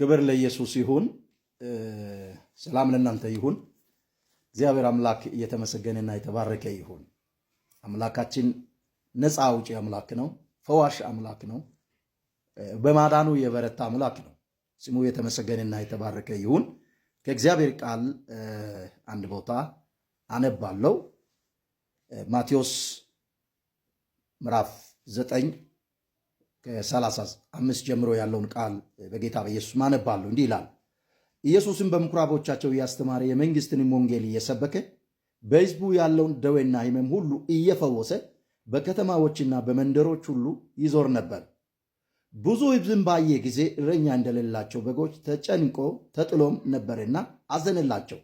ክብር ለኢየሱስ ይሁን። ሰላም ለእናንተ ይሁን። እግዚአብሔር አምላክ እየተመሰገነና የተባረከ ይሁን። አምላካችን ነፃ አውጪ አምላክ ነው። ፈዋሽ አምላክ ነው። በማዳኑ የበረታ አምላክ ነው። ስሙ የተመሰገነና የተባረከ ይሁን። ከእግዚአብሔር ቃል አንድ ቦታ አነባለሁ። ማቴዎስ ምዕራፍ 9 ከ35 ጀምሮ ያለውን ቃል በጌታ በኢየሱስ አነባለሁ። እንዲህ ይላል። ኢየሱስም በምኩራቦቻቸው እያስተማረ የመንግሥትንም ወንጌል እየሰበከ በሕዝቡ ያለውን ደዌና ሕመም ሁሉ እየፈወሰ በከተማዎችና በመንደሮች ሁሉ ይዞር ነበር። ብዙ ሕዝብም ባየ ጊዜ እረኛ እንደሌላቸው በጎች ተጨንቆ ተጥሎም ነበርና አዘነላቸው።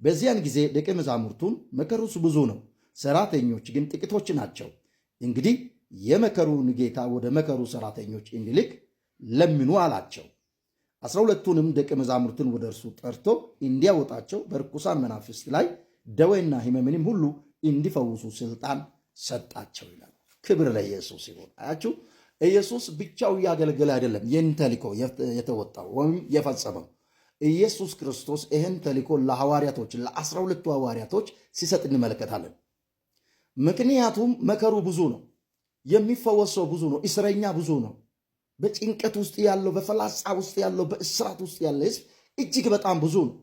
በዚያን ጊዜ ደቀ መዛሙርቱን መከሩስ ብዙ ነው፣ ሰራተኞች ግን ጥቂቶች ናቸው። እንግዲህ የመከሩን ጌታ ወደ መከሩ ሰራተኞች እንዲልክ ለምኑ አላቸው። 12ቱንም ደቀ መዛሙርትን ወደ እርሱ ጠርቶ እንዲያወጣቸው በርኩሳን መናፍስት ላይ ደዌና ሕመምንም ሁሉ እንዲፈውሱ ስልጣን ሰጣቸው ይላል። ክብር ለኢየሱስ ይሁን። አያችሁ፣ ኢየሱስ ብቻው እያገለገለ አይደለም ይህን ተልእኮ የተወጣው ወይም የፈጸመው። ኢየሱስ ክርስቶስ ይህን ተልእኮ ለሐዋርያቶች ለ12ቱ ሐዋርያቶች ሲሰጥ እንመለከታለን። ምክንያቱም መከሩ ብዙ ነው፣ የሚፈወሰው ብዙ ነው፣ እስረኛ ብዙ ነው። በጭንቀት ውስጥ ያለው፣ በፈላጻ ውስጥ ያለው፣ በእስራት ውስጥ ያለ ህዝብ እጅግ በጣም ብዙ ነው።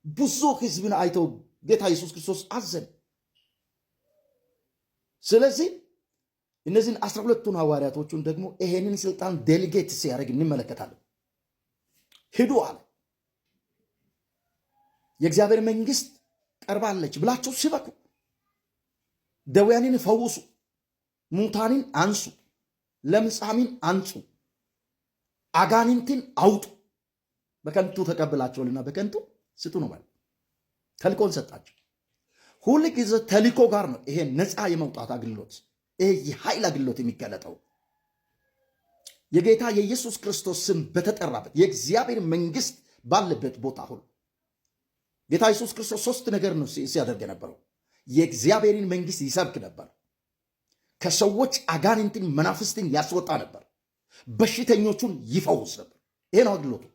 ብዙ ህዝብን አይተው ጌታ ኢየሱስ ክርስቶስ አዘን። ስለዚህ እነዚህን 12ቱን ሐዋርያቶቹን ደግሞ ይሄንን ስልጣን ዴሊጌት ሲያደርግ እንመለከታለን። ሂዱ አለ። የእግዚአብሔር መንግስት ቀርባለች ብላችሁ ስበኩ፣ ደዌያንን ፈውሱ፣ ሙታንን አንሱ፣ ለምጻምን አንጹ፣ አጋንንትን አውጡ። በከንቱ ተቀብላችኋልና በከንቱ ስጡ ነው ማለት ተልኮን ሰጣቸው። ሁል ጊዜ ተልኮ ጋር ነው ይሄ ነፃ የመውጣት አገልግሎት፣ ይሄ የኃይል አገልግሎት የሚገለጠው። የጌታ የኢየሱስ ክርስቶስ ስም በተጠራበት የእግዚአብሔር መንግስት ባለበት ቦታ ሁሉ ጌታ ኢየሱስ ክርስቶስ 3 ነገር ነው ሲያደርግ የነበረው። የእግዚአብሔርን መንግስት ይሰብክ ነበር። ከሰዎች አጋንንትን መናፍስትን ያስወጣ ነበር። በሽተኞቹን ይፈውስ ነበር። ይሄ ነው አገልግሎቱ።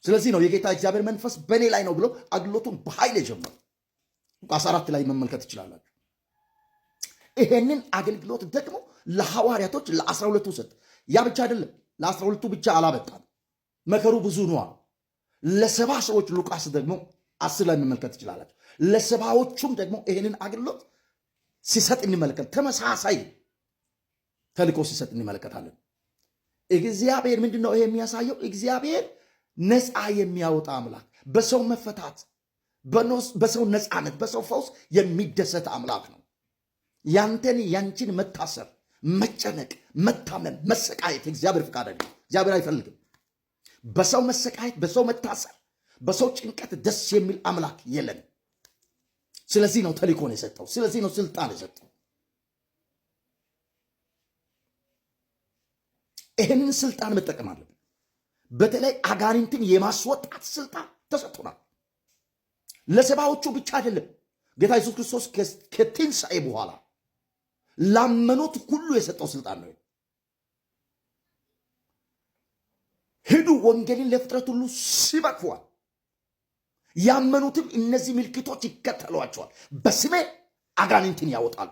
ስለዚህ ነው የጌታ እግዚአብሔር መንፈስ በእኔ ላይ ነው ብሎ አገልግሎቱን በኃይል የጀመረው። ሉቃስ 4 ላይ መመልከት ትችላላችሁ። ይሄንን አገልግሎት ደግሞ ለሐዋርያቶች ለ12ቱ ሰጥ። ያ ብቻ አይደለም፣ ለ12ቱ ብቻ አላበቃም። መከሩ ብዙ ነው። ለሰባ ሰዎች ሉቃስ ደግሞ 10 ላይ መመልከት ትችላላችሁ። ለሰባዎቹም ደግሞ ይሄንን አገልግሎት ሲሰጥ እንመለከት። ተመሳሳይ ተልእኮ ሲሰጥ እንመለከታለን። እግዚአብሔር ምንድነው ይሄ የሚያሳየው? እግዚአብሔር ነፃ የሚያወጣ አምላክ፣ በሰው መፈታት፣ በሰው ነፃነት፣ በሰው ፈውስ የሚደሰት አምላክ ነው። ያንተን ያንቺን መታሰር፣ መጨነቅ፣ መታመም፣ መሰቃየት እግዚአብሔር ፍቃድ አይደለም። እግዚአብሔር አይፈልግም። በሰው መሰቃየት፣ በሰው መታሰር፣ በሰው ጭንቀት ደስ የሚል አምላክ የለንም። ስለዚህ ነው ተልእኮን የሰጠው። ስለዚህ ነው ስልጣን የሰጠው። ይህንን ስልጣን መጠቀም አለብን። በተለይ አጋንንትን የማስወጣት ስልጣን ተሰጥቶናል። ለሰባዎቹ ብቻ አይደለም። ጌታ ኢየሱስ ክርስቶስ ከትንሣኤ በኋላ ላመኑት ሁሉ የሰጠው ስልጣን ነው። ሂዱ ወንጌልን ለፍጥረት ሁሉ ሲበክዋል። ያመኑትም እነዚህ ምልክቶች ይከተሏቸዋል። በስሜ አጋንንትን ያወጣሉ።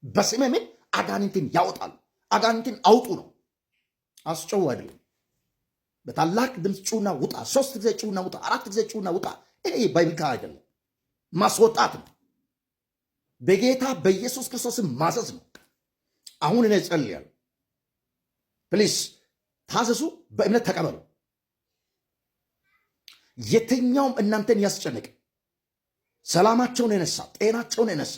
በስሜ ምን አጋንንትን ያወጣሉ። አጋንንትን አውጡ ነው፣ አስጨው አይደለም። በታላቅ ድምፅ ጩና ውጣ፣ 3 ጊዜ ጩና ውጣ፣ 4 ጊዜ ጩና ውጣ። ይሄ ባይብሊካ አይደለም፣ ማስወጣት ነው። በጌታ በኢየሱስ ክርስቶስም ማዘዝ ነው። አሁን እኔ ጸልያለሁ። ፕሊስ ታዘዙ፣ በእምነት ተቀበሉ። የትኛውም እናንተን ያስጨነቅ፣ ሰላማቸውን የነሳ፣ ጤናቸውን የነሳ፣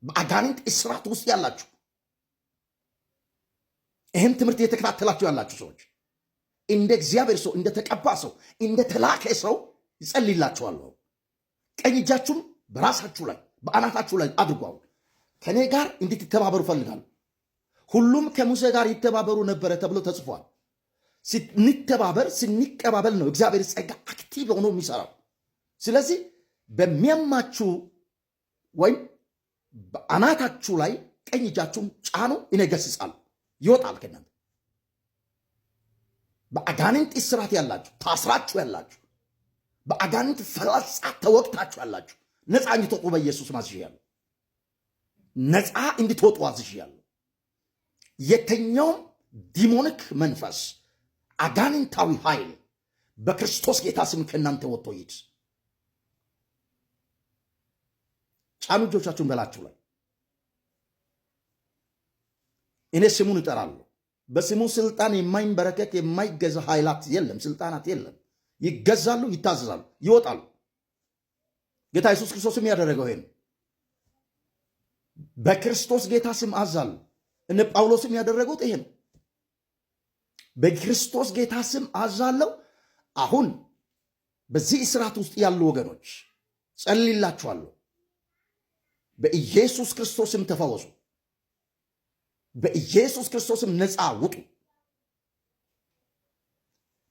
በአጋንንት እስራት ውስጥ ያላችሁ፣ ይህን ትምህርት እየተከታተላችሁ ያላችሁ ሰዎች እንደ እግዚአብሔር ሰው፣ እንደ ተቀባ ሰው፣ እንደ ተላከ ሰው ይጸልይላችኋለሁ። ቀኝ እጃችሁን በራሳችሁ ላይ በአናታችሁ ላይ አድርጉ። ከኔ ጋር እንድትተባበሩ ፈልጋለሁ። ሁሉም ከሙሴ ጋር ይተባበሩ ነበረ ተብሎ ተጽፏል። ስንቀባበል ነው እግዚአብሔር ጸጋ አክቲቭ ሆኖ የሚሰራው። ስለዚህ በሚያማችሁ ወይም በአናታችሁ ላይ ቀኝ እጃችሁን ጫኑ፣ እኔ ገስጻለሁ። ይወጣል ከእናንተ በአጋንንት እስራት ያላችሁ ታስራችሁ ያላችሁ በአጋንንት ፍላጻ ተወቅታችሁ ያላችሁ ነፃ እንድትወጡ በኢየሱስ አዝዣለሁ። ነፃ እንድትወጡ አዝዣለሁ። የትኛውም ዲሞኒክ መንፈስ አጋንንታዊ ኃይል በክርስቶስ ጌታ ስም ከእናንተ ወጥቶ ይሂድ። ጫኑ እጆቻችሁን በላችሁ ላይ። እኔ ስሙን እጠራለሁ። በስሙ ስልጣን የማይንበረከክ የማይገዛ ኃይላት የለም፣ ስልጣናት የለም። ይገዛሉ፣ ይታዘዛሉ፣ ይወጣሉ። ጌታ ኢየሱስ ክርስቶስም ያደረገው ይሄን በክርስቶስ ጌታ ስም አዛለሁ። እነ ጳውሎስም ያደረጉት ይሄን በክርስቶስ ጌታ ስም አዛለሁ። አሁን በዚህ እስራት ውስጥ ያሉ ወገኖች ጸልይላችኋለሁ። በኢየሱስ ክርስቶስም ተፈወሱ። በኢየሱስ ክርስቶስም ነፃ ውጡ።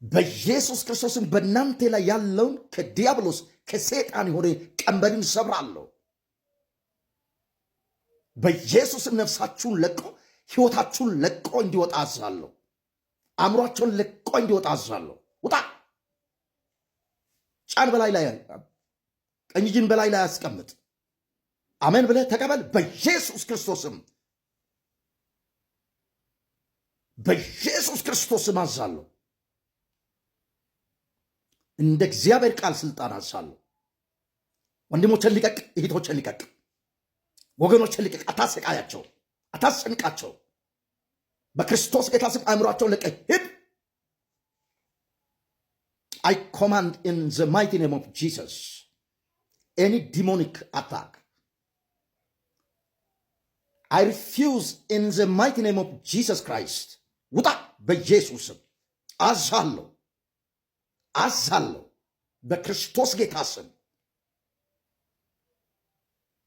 በኢየሱስ ክርስቶስም በእናንተ ላይ ያለውን ከዲያብሎስ ከሰይጣን የሆነ ቀንበርን ሰብራለሁ። በኢየሱስም ነፍሳችሁን ለቆ ሕይወታችሁን ለቆ እንዲወጣ አዛለሁ። አእምሯቸውን ለቆ እንዲወጣ አዛለሁ። ውጣ። ጫን በላይ ላይ ቀኝ እጅን በላይ ላይ አስቀምጥ። አሜን ብለህ ተቀበል። በኢየሱስ ክርስቶስም በኢየሱስ ክርስቶስም አዛለሁ። እንደ እግዚአብሔር ቃል ስልጣን አዛለሁ። ወንድሞችን ልቀቅ፣ እህቶችን ልቀቅ፣ ወገኖችን ልቀቅ። አታሰቃያቸው፣ አታስጨንቃቸው። በክርስቶስ ጌታ ስም አእምሯቸውን ለቀህ ሂድ። I command in the mighty name of Jesus any demonic attack. I refuse in the mighty name of Jesus Christ. ውጣ በኢየሱስ ስም አዛለሁ፣ አዛለሁ በክርስቶስ ጌታ ስም።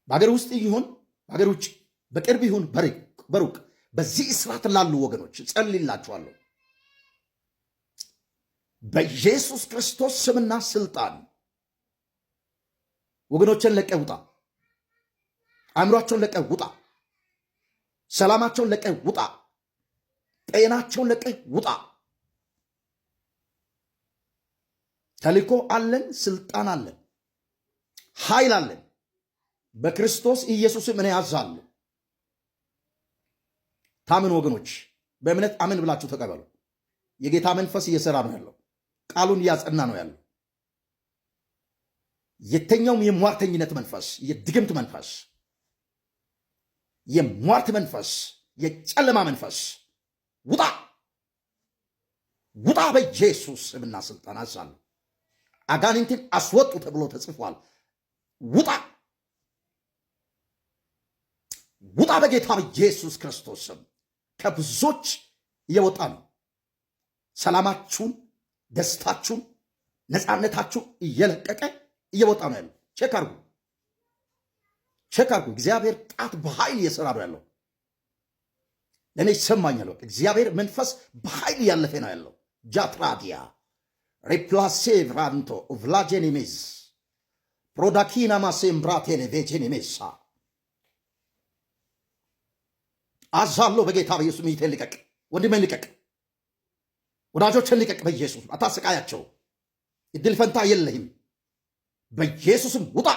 በአገር ውስጥ ይሁን በአገር ውጭ፣ በቅርብ ይሁን በሩቅ በዚህ እስራት ላሉ ወገኖች ጸልይላችኋለሁ። በኢየሱስ ክርስቶስ ስምና ስልጣን ወገኖችን ለቀህ ውጣ። አእምሯቸውን ለቀህ ውጣ። ሰላማቸውን ለቀህ ውጣ። ጤናቸውን ለቀህ ውጣ። ተልእኮ አለን፣ ስልጣን አለን፣ ኃይል አለን። በክርስቶስ ኢየሱስም እኔ አዛለሁ። ታምን ወገኖች፣ በእምነት አምን ብላችሁ ተቀበሉ። የጌታ መንፈስ እየሰራ ነው ያለው። ቃሉን እያጸና ነው ያለው። የተኛውም የሟርተኝነት መንፈስ፣ የድግምት መንፈስ፣ የሟርት መንፈስ፣ የጨለማ መንፈስ ውጣ፣ ውጣ በኢየሱስ ስምና ስልጣን አዛለሁ። አጋንንትን አስወጡ ተብሎ ተጽፏል። ውጣ፣ ውጣ በጌታ በኢየሱስ ክርስቶስ ስም። ከብዙዎች እየወጣ ነው። ሰላማችሁን፣ ደስታችሁን፣ ነፃነታችሁ እየለቀቀ እየወጣ ነው ያለው። ቼክ አርጉ፣ ቼክ አርጉ። እግዚአብሔር ጣት በኃይል እየሰራ ነው ያለው። ለእኔ ይሰማኛል። እግዚአብሔር መንፈስ በኃይል እያለፈ ነው ያለው። ጃትራዲያ ሪፕላሴቭራንቶ ቭላጄኒሜዝ ፕሮዳኪና ማሴምብራቴሌቬጄኒሜሳ አዛለሁ በጌታ በኢየሱስ ሚቴን ልቀቅ፣ ወንድሜን ልቀቅ፣ ወዳጆችን ልቀቅ። በኢየሱስ አታሰቃያቸው። እድል ፈንታ የለህም። በኢየሱስም ውጣ።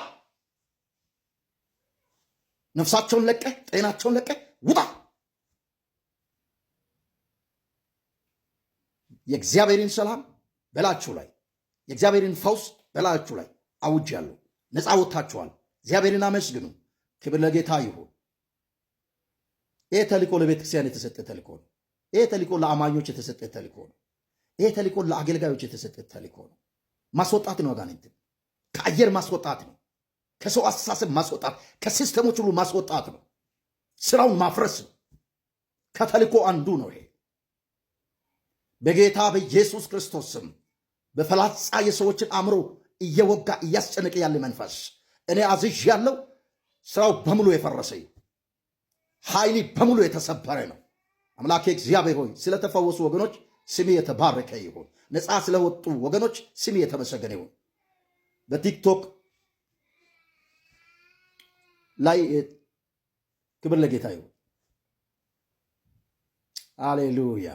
ነፍሳቸውን ለቀ፣ ጤናቸውን ለቀ፣ ውጣ። የእግዚአብሔርን ሰላም በላችሁ ላይ፣ የእግዚአብሔርን ፈውስ በላችሁ ላይ አውጃለሁ። ነፃ ወጥታችኋል። እግዚአብሔርን አመስግኑ። ክብር ለጌታ ይሁን። ይህ ተልእኮ ለቤተ ክርስቲያን የተሰጠ ተልእኮ ነው። ይህ ተልእኮ ለአማኞች የተሰጠ ተልእኮ ነው። ይህ ተልእኮ ለአገልጋዮች የተሰጠ ተልእኮ ነው። ማስወጣት ነው። አጋንንትን ከአየር ማስወጣት ነው። ከሰው አስተሳሰብ ማስወጣት፣ ከሲስተሞች ሁሉ ማስወጣት ነው። ስራውን ማፍረስ ነው። ከተልእኮ አንዱ ነው ይሄ። በጌታ በኢየሱስ ክርስቶስ ስም በፈላጻ የሰዎችን አእምሮ እየወጋ እያስጨነቀ ያለ መንፈስ እኔ አዝዥ ያለው ስራው በሙሉ የፈረሰ ኃይሊ በሙሉ የተሰበረ ነው። አምላኬ እግዚአብሔር ሆይ ስለተፈወሱ ወገኖች ስሜ የተባረከ ይሁን። ነፃ ስለወጡ ወገኖች ስሜ የተመሰገነ ይሁን። በቲክቶክ ላይ ክብር ለጌታ ይሁን። ሃሌሉያ